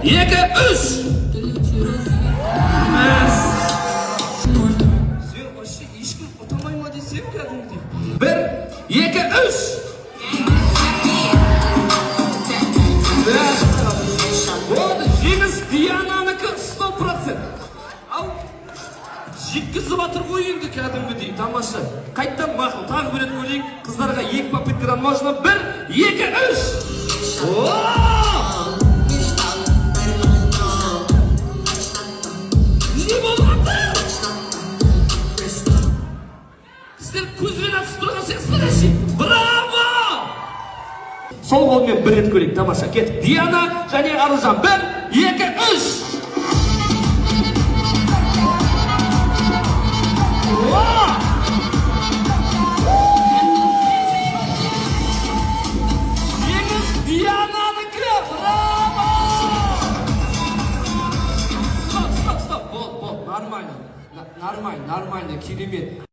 екі, үш. Сен вообще ешкім ұтамай ма десем кәдімгідей. Бір, екі, үш. Болды, жеңіс Диананікі 100%. Ал, жеткізіп батыр ғой енді кәдімгідей, тамаша. Қайттан мақыл, тағы бір рет көрейік. Қыздарға екі попыткадан можно. Бір, екі, үш. Не болады? Сіздер көзбен атысып тұрған сияқтысыздар әшейін. Браво! Сол қолмен бір рет көрейік, тамаша. Кеттік. Диана және Аружан. Бір, екі, үш. Жеңіс Диананікі. Браво! Стоп. Бол. Нормально, керемет.